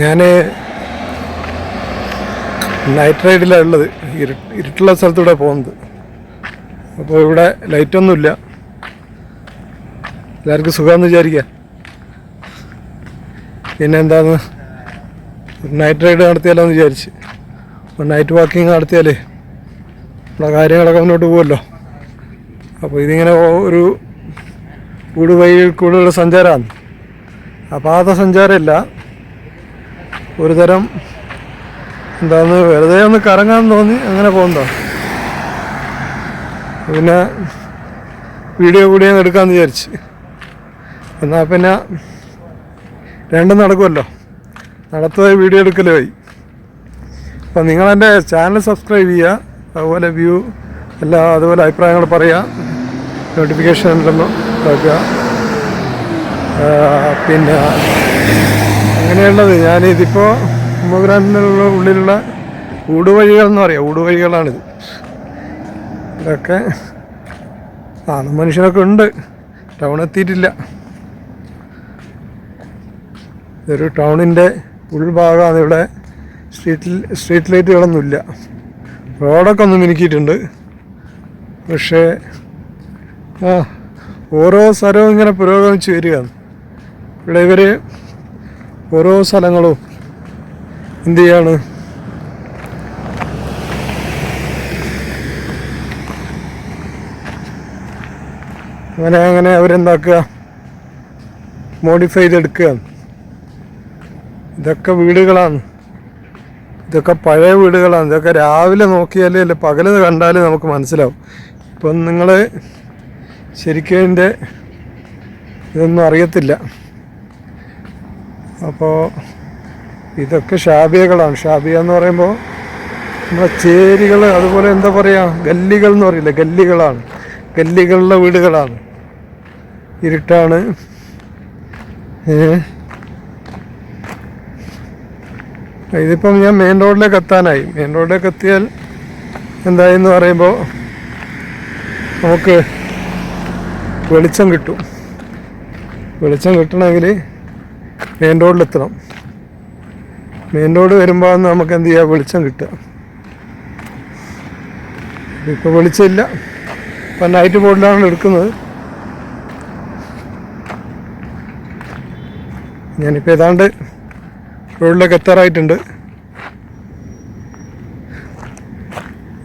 ഞാൻ നൈറ്റ് റൈഡിലാണ് ഉള്ളത്. ഇരുട്ടുള്ള സ്ഥലത്തൂടെ പോകുന്നത്. അപ്പോൾ ഇവിടെ ലൈറ്റൊന്നുമില്ല. എല്ലാവർക്കും സുഖമെന്ന് വിചാരിക്കുക. പിന്നെ എന്താന്ന് നൈറ്റ് റൈഡ് നടത്തിയാലോ എന്ന് വിചാരിച്ച്. അപ്പോൾ നൈറ്റ് വാക്കിങ് നടത്തിയാലേ നമ്മളെ കാര്യങ്ങളൊക്കെ മുന്നോട്ട് പോകുമല്ലോ. അപ്പോൾ ഇതിങ്ങനെ ഒരു വഴിയിൽ കൂടുതലുള്ള സഞ്ചാരമാണ്. അപാത സഞ്ചാരമില്ല, ഒരു തരം എന്താന്ന് വെറുതെ ഒന്ന് കറങ്ങാൻ തോന്നി അങ്ങനെ പോകുന്നതോ. പിന്നെ വീഡിയോ കൂടി അങ്ങ് എടുക്കാമെന്ന് വിചാരിച്ച്. എന്നാൽ പിന്നെ രണ്ടും നടക്കുമല്ലോ, നടത്തുകയും വീഡിയോ എടുക്കലോ ആയി. അപ്പം നിങ്ങളെൻ്റെ ചാനൽ സബ്സ്ക്രൈബ് ചെയ്യുക, അതുപോലെ വ്യൂ എല്ലാം, അതുപോലെ അഭിപ്രായങ്ങൾ പറയുക, നോട്ടിഫിക്കേഷൻ ഉണ്ടെന്ന് നോക്കുക. പിന്നെ അങ്ങനെയുള്ളത് ഞാനിതിപ്പോൾ ഉമ്മഗ്രാമിനുള്ള ഉള്ളിലുള്ള ഊടുവഴികൾ എന്ന് പറയാം, ഊടുവഴികളാണിത്. ഇതൊക്കെ മനുഷ്യനൊക്കെ ഉണ്ട്, ടൗൺ എത്തിയിട്ടില്ല. ഇതൊരു ടൗണിൻ്റെ ഉൾഭാഗമാണ്. ഇവിടെ സ്ട്രീറ്റ് ലൈറ്റുകളൊന്നുമില്ല. റോഡൊക്കെ ഒന്ന് മിനുക്കിയിട്ടുണ്ട്, പക്ഷേ ഓരോ സ്ഥലവും ഇങ്ങനെ പുരോഗമിച്ച് വരികയാണ്. ഇവിടെ ഇവർ ഓരോ സ്ഥലങ്ങളും എന്ത് ചെയ്യാണ്, അങ്ങനെ അവരെന്താക്കുക, മോഡിഫൈ ചെയ്തെടുക്കുകയാണ്. ഇതൊക്കെ വീടുകളാണ്, ഇതൊക്കെ പഴയ വീടുകളാണ്. ഇതൊക്കെ രാവിലെ നോക്കിയാൽ അല്ലെ പകല് കണ്ടാൽ നമുക്ക് മനസ്സിലാവും. ഇപ്പം നിങ്ങൾ ശരിക്കും ഇതിൻ്റെ ഇതൊന്നും അറിയത്തില്ല. അപ്പോൾ ഇതൊക്കെ ഷാബിയകളാണ്. ഷാബിയ എന്ന് പറയുമ്പോൾ നമ്മളെ ചേരികൾ, അതുപോലെ എന്താ പറയുക, ഗല്ലികൾ എന്ന് പറയില്ല, ഗല്ലികളാണ്. ഗല്ലികളിലെ വീടുകളാണ്. ഇരുട്ടാണ്. ഇതിപ്പം ഞാൻ മെയിൻ റോഡിലേക്ക് എത്താനായി. മെയിൻ റോഡിലേക്ക് എത്തിയാൽ എന്തായെന്ന് പറയുമ്പോൾ നമുക്ക് വെളിച്ചം കിട്ടും. വെളിച്ചം കിട്ടണമെങ്കിൽ മെയിൻ റോഡിലെത്തണം. മെയിൻ റോഡ് വരുമ്പോൾ നമുക്ക് എന്ത് ചെയ്യുക, വെളിച്ചം കിട്ടുക. ഇപ്പോൾ വെളിച്ചമില്ല. ഇപ്പം നൈറ്റ് ബോർഡിലാണ് എടുക്കുന്നത്. ഞാനിപ്പോൾ ഏതാണ്ട് റോഡിലേക്ക് എത്താറായിട്ടുണ്ട്.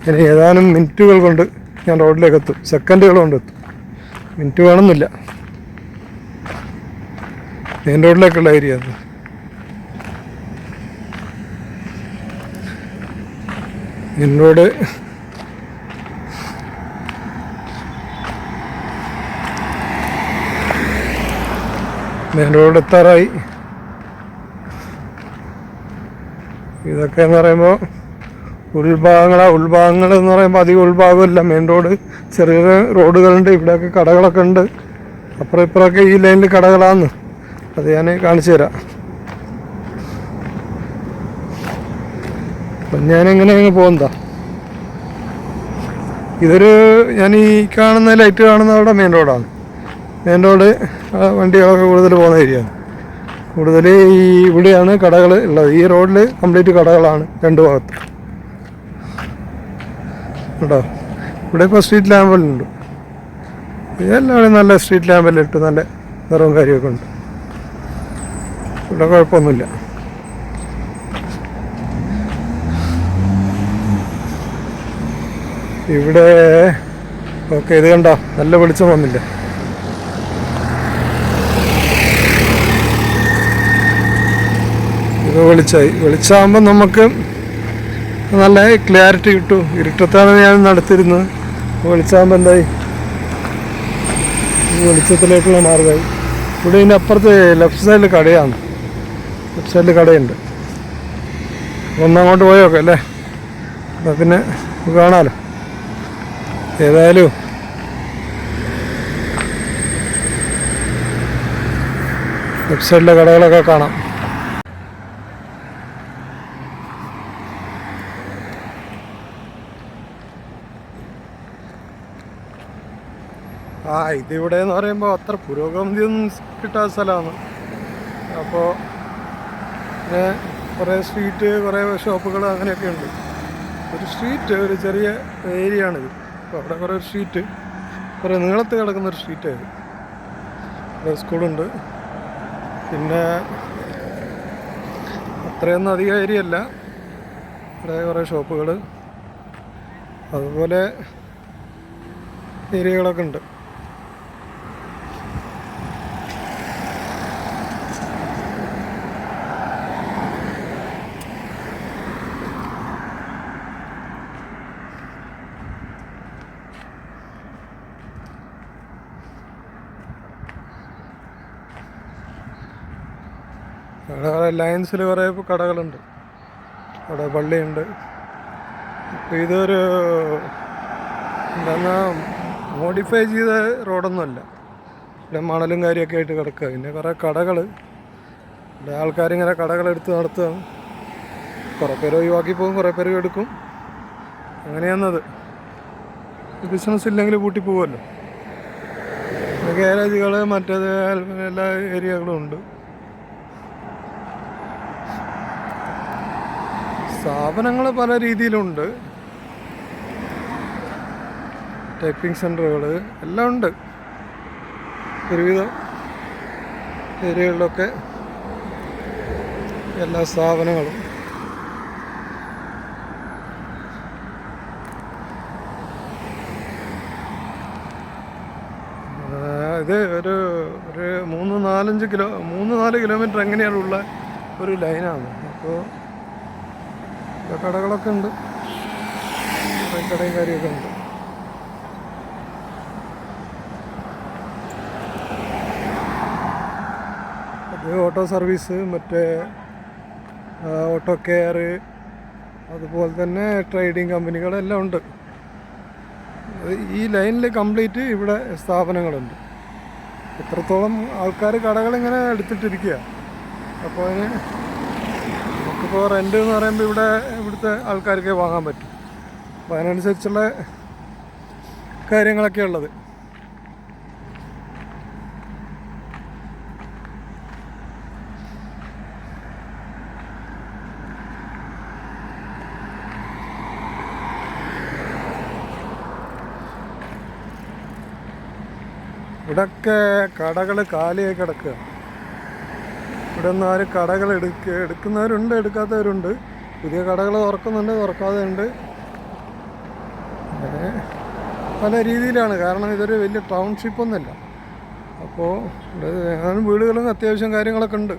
ഇനി ഏതാനും മിനിറ്റുകൾ കൊണ്ട് ഞാൻ റോഡിലേക്ക് എത്തും. സെക്കൻഡുകൾ കൊണ്ട് എത്തും, മിനിറ്റ് വേണമെന്നില്ല. മെയിൻ റോഡിലേക്കുള്ള ഏരിയ അത്. മെയിൻ റോഡ് എത്താറായി. ഇതൊക്കെ എന്ന് പറയുമ്പോൾ ഉൾഭാഗങ്ങൾ എന്ന് പറയുമ്പോൾ അധികം ഉൾഭാഗമില്ല. മെയിൻ റോഡ് ചെറിയ റോഡുകളുണ്ട്. ഇവിടെയൊക്കെ കടകളൊക്കെ ഉണ്ട്. അപ്പുറം ഇപ്പുറമൊക്കെ ഈ ലൈനിൽ കടകളാണ്. അത് ഞാൻ കാണിച്ചു തരാം. അപ്പം ഞാനെങ്ങനെ അങ്ങ് പോകുന്നതാ. ഇതൊരു ഞാൻ ഈ കാണുന്ന ലൈറ്റ് കാണുന്ന അവിടെ മെയിൻ റോഡാണ്. മെയിൻ റോഡ് വണ്ടികളൊക്കെ കൂടുതൽ പോകുന്ന ഏരിയയാണ്. കൂടുതൽ ഇവിടെയാണ് കടകൾ ഉള്ളത്. ഈ റോഡിൽ കംപ്ലീറ്റ് കടകളാണ് രണ്ട് ഭാഗത്ത് കേട്ടോ. ഇവിടെ ഇപ്പോൾ സ്ട്രീറ്റ് ലാമ്പെല്ലാം ഉണ്ട്. ഇതെല്ലാം നല്ല സ്ട്രീറ്റ് ലാമ്പെല്ലാം ഇട്ട് നല്ല നിറവും കാര്യമൊക്കെ ഉണ്ട്. ഇവിടെ കുഴപ്പമൊന്നുമില്ല. ഇവിടെ ഓക്കെ, ഇത് കണ്ടോ, നല്ല വെളിച്ചം വന്നില്ല. ഇത് വെളിച്ചമാകുമ്പോൾ നമുക്ക് നല്ല ക്ലാരിറ്റി കിട്ടും. ഇരുട്ടത്താണ് ഞാൻ നടത്തിയിരുന്നത്. വെളിച്ചമാകുമ്പോൾ എന്തായി, വെളിച്ചത്തിലേക്കുള്ള മാർഗമായി. ഇവിടെ ഇതിൻ്റെ അപ്പുറത്ത് ലെഫ്റ്റ് സൈഡിൽ കടയാണ്. ലെഫ്റ്റ് സൈഡിൽ കടയുണ്ട്. ഒന്നങ്ങോട്ട് പോയോക്കെ അല്ലേ, എന്നാൽ പിന്നെ കാണാമല്ലോ. ഏതായാലും ലെഫ്റ്റ് സൈഡിലെ കടകളൊക്കെ കാണാം. ഇതിവിടെ എന്ന് പറയുമ്പോൾ അത്ര പുരോഗതിയൊന്നും കിട്ടാത്ത സ്ഥലമാണ്. അപ്പോൾ പിന്നെ കുറേ സ്ട്രീറ്റ്, കുറേ ഷോപ്പുകൾ അങ്ങനെയൊക്കെ ഉണ്ട്. ഒരു സ്ട്രീറ്റ്, ഒരു ചെറിയ ഏരിയ ആണിത്. അപ്പോൾ അവിടെ കുറേ സ്ട്രീറ്റ്, കുറേ നീളത്ത് കിടക്കുന്നൊരു സ്ട്രീറ്റായത്. ഇവിടെ സ്കൂളുണ്ട്. പിന്നെ അത്രയൊന്നും അധികം ഏരിയ അല്ല. ഇവിടെ കുറേ ഷോപ്പുകൾ, അതുപോലെ ഏരിയകളൊക്കെ ഉണ്ട്. അവിടെ കുറേ ലയൻസിൽ കുറേ കടകളുണ്ട്. അവിടെ പള്ളിയുണ്ട്. ഇപ്പോൾ ഇതൊരു എന്താ മോഡിഫൈ ചെയ്ത റോഡൊന്നുമല്ല. ഇവിടെ മണലും കാര്യമൊക്കെ ആയിട്ട് കിടക്കുക. പിന്നെ കുറേ കടകൾ, ഇവിടെ ആൾക്കാരിങ്ങനെ കടകളെടുത്ത് നടത്തുകയാണ്. കുറേ പേര് ഒഴിവാക്കി പോകും, കുറേ പേര് എടുക്കും. അങ്ങനെയാണത്. ബിസിനസ് ഇല്ലെങ്കിൽ പൂട്ടി പോകുമല്ലോ. ഗാരേജുകൾ, മറ്റേത് എല്ലാ ഏരിയകളും ഉണ്ട്. സ്ഥാപനങ്ങൾ പല രീതിയിലുണ്ട്. ടൈപ്പിംഗ് സെൻ്ററുകൾ എല്ലാം ഉണ്ട്. ഒരുവിധം ഏരിയകളിലൊക്കെ എല്ലാ സ്ഥാപനങ്ങളും. ഇത് ഒരു 3-4 കിലോമീറ്റർ എങ്ങനെയാണുള്ള ഒരു ലൈനാണ്. അപ്പോൾ കടകളൊക്കെ ഉണ്ട്, കടയും കാര്യമൊക്കെ ഉണ്ട്. അത് ഓട്ടോ സർവീസ്, മറ്റേ ഓട്ടോ കെയർ, അതുപോലെ തന്നെ ട്രേഡിങ് കമ്പനികളെല്ലാം ഉണ്ട്. ഈ ലൈനിൽ കംപ്ലീറ്റ് ഇവിടെ സ്ഥാപനങ്ങളുണ്ട്. എത്രത്തോളം ആൾക്കാർ കടകളിങ്ങനെ എടുത്തിട്ടിരിക്കുക. അപ്പോൾ അതിന് നമുക്കിപ്പോൾ റെൻ്റ് എന്ന് പറയുമ്പോൾ ഇവിടുത്തെ ആൾക്കാർക്ക് വാങ്ങാൻ പറ്റും. അപ്പോൾ അതിനനുസരിച്ചുള്ള കാര്യങ്ങളൊക്കെ ഉള്ളത്. ഇവിടെയൊക്കെ കടകൾ കാലിയായി കിടക്കുക. ഇവിടെ ഒന്നും ആരും കടകൾ എടുക്കുന്നവരുണ്ട്, എടുക്കാത്തവരുണ്ട്. പുതിയ കടകൾ തുറക്കുന്നുണ്ട്, തുറക്കാതെ ഉണ്ട്. അങ്ങനെ പല രീതിയിലാണ്. കാരണം ഇതൊരു വലിയ ടൗൺഷിപ്പൊന്നുമല്ല. അപ്പോൾ ഇവിടെ വീടുകളും അത്യാവശ്യം കാര്യങ്ങളൊക്കെ ഉണ്ട്.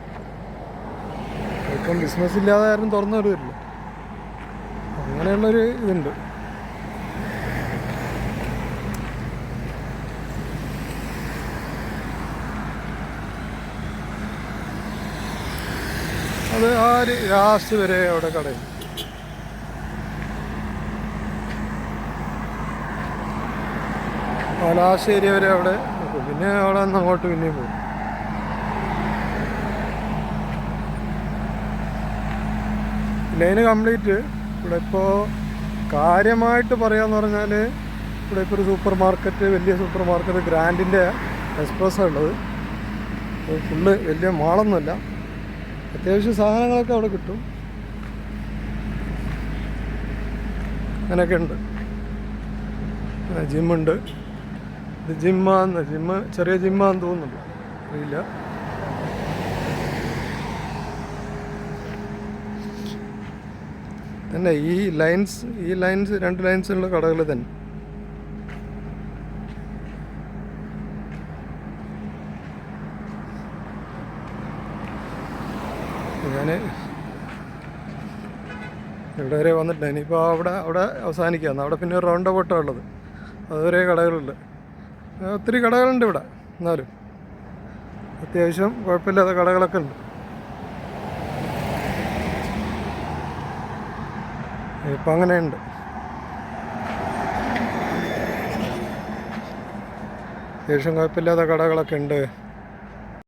ഇപ്പം ബിസിനസ് ഇല്ലാതെ ആരും തുറന്നു വരുമല്ലോ. അങ്ങനെയുള്ളൊരു ഇതുണ്ട്. അത് ആ ഒരു ലാസ്റ്റ് വരെ അവിടെ കടയും. ആ ലാസ്റ്റ് ഏരിയ വരെ അവിടെ നിൽക്കും. പിന്നെ അവിടെ നിന്ന് അങ്ങോട്ട് പിന്നെയും പോകും. Line complete. ഇവിടെ ഇപ്പോൾ കാര്യമായിട്ട് പറയാമെന്ന് പറഞ്ഞാൽ ഇവിടെ ഇപ്പോൾ ഒരു സൂപ്പർ മാർക്കറ്റ്, വലിയ സൂപ്പർ മാർക്കറ്റ് ഗ്രാൻഡിൻ്റെ എക്സ്പ്രസ്സാണ് ഉള്ളത്. ഫുള്ള് വലിയ മാളൊന്നുമല്ല. അത്യാവശ്യം സാധനങ്ങളൊക്കെ അവിടെ കിട്ടും. അങ്ങനെയൊക്കെ ഉണ്ട്. ജിമ്മുണ്ട്. ഇത് ജിമ്മ് ചെറിയ ജിമ്മാന്ന് തോന്നുന്നുണ്ട്, അറിയില്ല. തന്നെ ഈ ലൈൻസ് 2 ലൈൻസുള്ള കടകൾ തന്നെ. ഞാൻ ഇവിടെ വരെ വന്നിട്ടില്ല. ഇനിയിപ്പോൾ അവിടെ അവസാനിക്കുകയാണ്. അവിടെ പിന്നെ ഒരു റൗണ്ട് ബോട്ടാണ് ഉള്ളത്. അതുവരെ കടകളുണ്ട്. ഒത്തിരി കടകളുണ്ട് ഇവിടെ. എന്നാലും അത്യാവശ്യം കുഴപ്പമില്ലാത്ത കടകളൊക്കെ ഉണ്ട്. ഇപ്പം അങ്ങനെയുണ്ട്. അത്യാവശ്യം കുഴപ്പമില്ലാത്ത കടകളൊക്കെ ഉണ്ട്.